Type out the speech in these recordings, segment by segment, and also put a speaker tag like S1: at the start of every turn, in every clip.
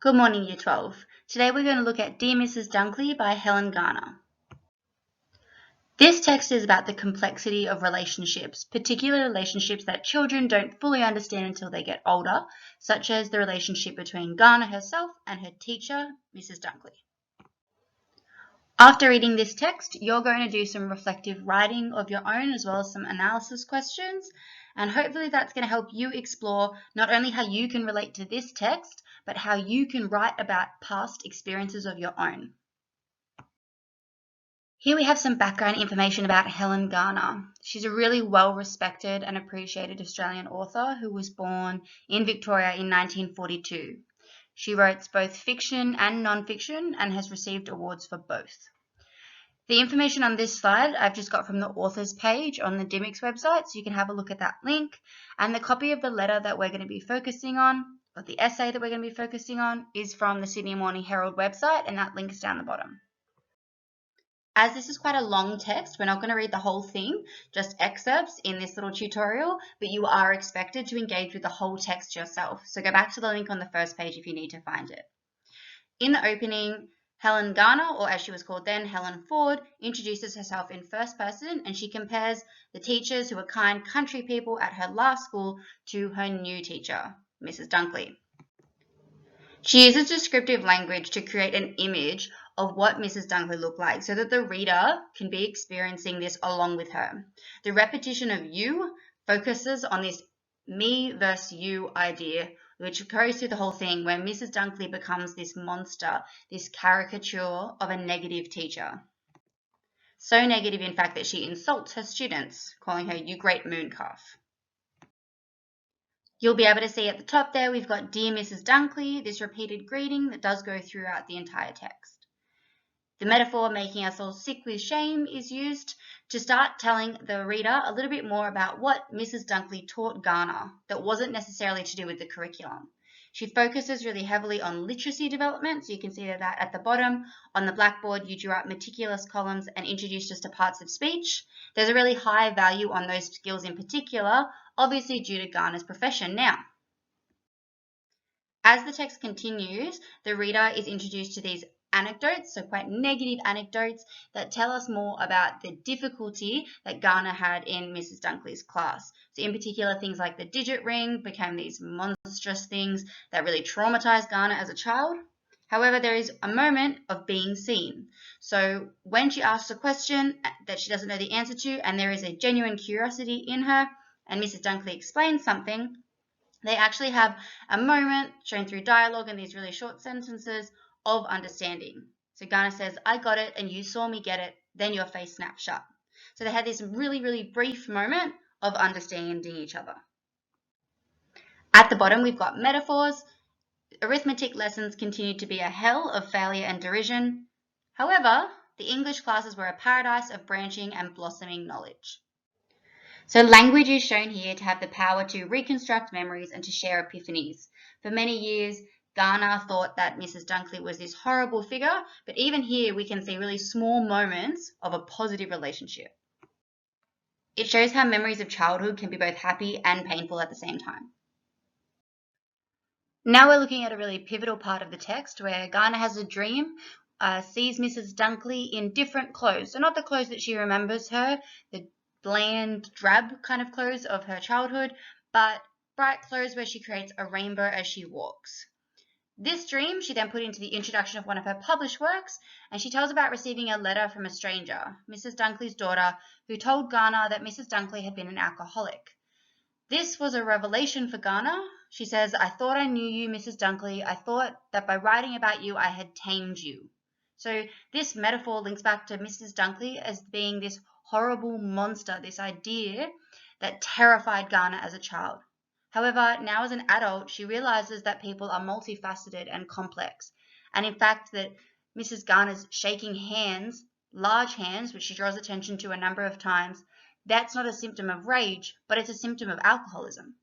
S1: Good morning, Year 12. Today we're going to look at Dear Mrs Dunkley by Helen Garner. This text is about the complexity of relationships, particularly relationships that children don't fully understand until they get older, such as the relationship between Garner herself and her teacher, Mrs Dunkley. After reading this text, you're going to do some reflective writing of your own as well as some analysis questions, and hopefully that's going to help you explore not only how you can relate to this text, but how you can write about past experiences of your own. Here we have some background information about Helen Garner. She's a really well-respected and appreciated Australian author who was born in Victoria in 1942. She writes both fiction and non-fiction and has received awards for both. The information on this slide I've just got from the author's page on the DMX website, so you can have a look at that link. And the copy of the letter that we're going to be focusing on, or the essay that we're going to be focusing on, is from the Sydney Morning Herald website, and that link's down the bottom. As this is quite a long text, we're not going to read the whole thing, just excerpts in this little tutorial, but you are expected to engage with the whole text yourself. So go back to the link on the first page if you need to find it. In the opening, Helen Garner, or as she was called then, Helen Ford, introduces herself in first person, and she compares the teachers who were kind country people at her last school to her new teacher, Mrs Dunkley. She uses descriptive language to create an image of what Mrs Dunkley looked like so that the reader can be experiencing this along with her. The repetition of you focuses on this me versus you idea, which goes through the whole thing, where Mrs Dunkley becomes this monster, this caricature of a negative teacher. So negative, in fact, that she insults her students, calling her you great mooncalf. You'll be able to see at the top there, we've got Dear Mrs Dunkley, this repeated greeting that does go throughout the entire text. The metaphor making us all sick with shame is used to start telling the reader a little bit more about what Mrs Dunkley taught Garner that wasn't necessarily to do with the curriculum. She focuses really heavily on literacy development, so you can see that at the bottom. On the blackboard, you drew out meticulous columns and introduced us to parts of speech. There's a really high value on those skills in particular, obviously due to Garner's profession now. As the text continues, the reader is introduced to these anecdotes, so quite negative anecdotes that tell us more about the difficulty that Garner had in Mrs Dunkley's class. So in particular, things like the digit ring became these monstrous things that really traumatized Garner as a child. However, there is a moment of being seen. So when she asks a question that she doesn't know the answer to, and there is a genuine curiosity in her, and Mrs Dunkley explains something, they actually have a moment shown through dialogue in these really short sentences of understanding. So Garner says, I got it and you saw me get it, then your face snapped shut. So they had this really, really brief moment of understanding each other. At the bottom, we've got metaphors. Arithmetic lessons continued to be a hell of failure and derision. However, the English classes were a paradise of branching and blossoming knowledge. So language is shown here to have the power to reconstruct memories and to share epiphanies. For many years, Garner thought that Mrs Dunkley was this horrible figure, but even here we can see really small moments of a positive relationship. It shows how memories of childhood can be both happy and painful at the same time. Now we're looking at a really pivotal part of the text where Garner has a dream, sees Mrs Dunkley in different clothes. So not the clothes that she remembers her, the bland, drab kind of clothes of her childhood, but bright clothes where she creates a rainbow as she walks. This dream she then put into the introduction of one of her published works, and she tells about receiving a letter from a stranger, Mrs Dunkley's daughter, who told Garner that Mrs Dunkley had been an alcoholic. This was a revelation for Garner. She says, I thought I knew you, Mrs Dunkley. I thought that by writing about you, I had tamed you. So this metaphor links back to Mrs Dunkley as being this horrible monster, this idea that terrified Garner as a child. However, now as an adult, she realizes that people are multifaceted and complex. And in fact, that Mrs Garner's shaking hands, large hands, which she draws attention to a number of times, that's not a symptom of rage, but it's a symptom of alcoholism.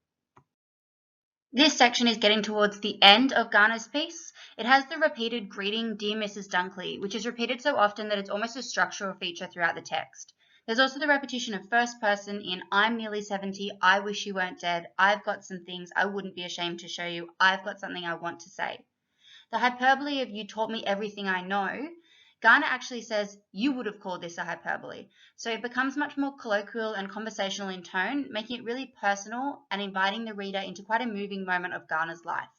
S1: This section is getting towards the end of Garner's piece. It has the repeated greeting, Dear Mrs Dunkley, which is repeated so often that it's almost a structural feature throughout the text. There's also the repetition of first person in I'm nearly 70, I wish you weren't dead, I've got some things I wouldn't be ashamed to show you, I've got something I want to say. The hyperbole of "you taught me everything I know," Garner actually says you would have called this a hyperbole. So it becomes much more colloquial and conversational in tone, making it really personal and inviting the reader into quite a moving moment of Garner's life.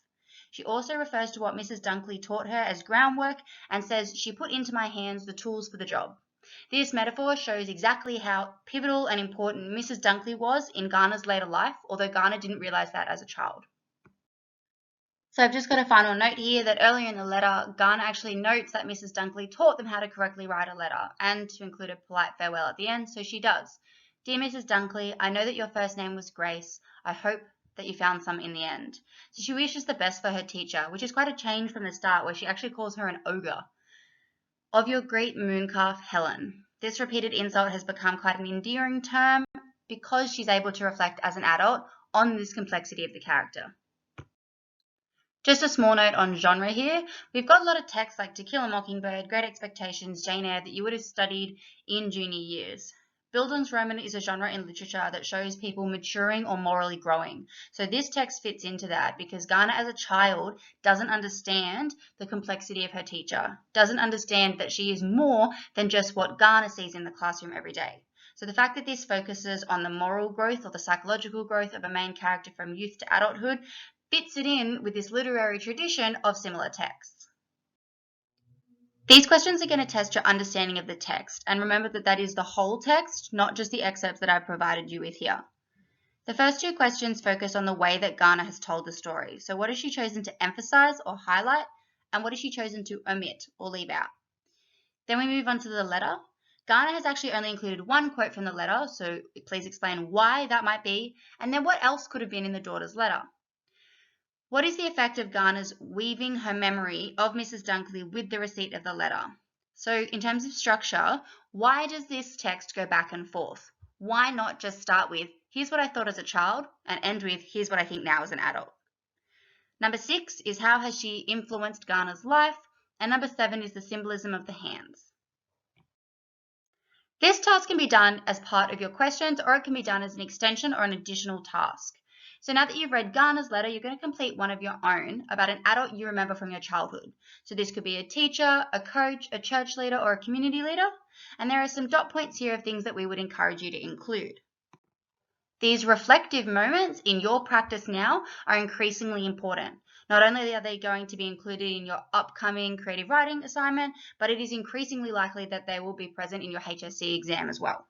S1: She also refers to what Mrs. Dunkley taught her as groundwork and says she put into my hands the tools for the job. This metaphor shows exactly how pivotal and important Mrs. Dunkley was in Garner's later life, although Garner didn't realize that as a child. So I've just got a final note here that earlier in the letter, Garner actually notes that Mrs. Dunkley taught them how to correctly write a letter and to include a polite farewell at the end, so she does. "Dear Mrs. Dunkley, I know that your first name was Grace. I hope that you found some in the end." So she wishes the best for her teacher, which is quite a change from the start where she actually calls her an ogre. "Of your great mooncalf, Helen." This repeated insult has become quite an endearing term because she's able to reflect as an adult on this complexity of the character. Just a small note on genre here. We've got a lot of texts like To Kill a Mockingbird, Great Expectations, Jane Eyre that you would have studied in junior years. Bildungsroman is a genre in literature that shows people maturing or morally growing. So this text fits into that because Garner as a child doesn't understand the complexity of her teacher, doesn't understand that she is more than just what Garner sees in the classroom every day. So the fact that this focuses on the moral growth or the psychological growth of a main character from youth to adulthood fits it in with this literary tradition of similar texts. These questions are going to test your understanding of the text, and remember that that is the whole text, not just the excerpts that I've provided you with here. The first two questions focus on the way that Garner has told the story. So what has she chosen to emphasize or highlight, and what has she chosen to omit or leave out? Then we move on to the letter. Garner has actually only included one quote from the letter, so please explain why that might be, and then what else could have been in the daughter's letter. What is the effect of Garner's weaving her memory of Mrs. Dunkley with the receipt of the letter? So in terms of structure, why does this text go back and forth? Why not just start with, here's what I thought as a child, and end with, here's what I think now as an adult? Number 6 is how has she influenced Garner's life? And number 7 is the symbolism of the hands. This task can be done as part of your questions, or it can be done as an extension or an additional task. So now that you've read Garner's letter, you're going to complete one of your own about an adult you remember from your childhood. So this could be a teacher, a coach, a church leader, or a community leader. And there are some dot points here of things that we would encourage you to include. These reflective moments in your practice now are increasingly important. Not only are they going to be included in your upcoming creative writing assignment, but it is increasingly likely that they will be present in your HSC exam as well.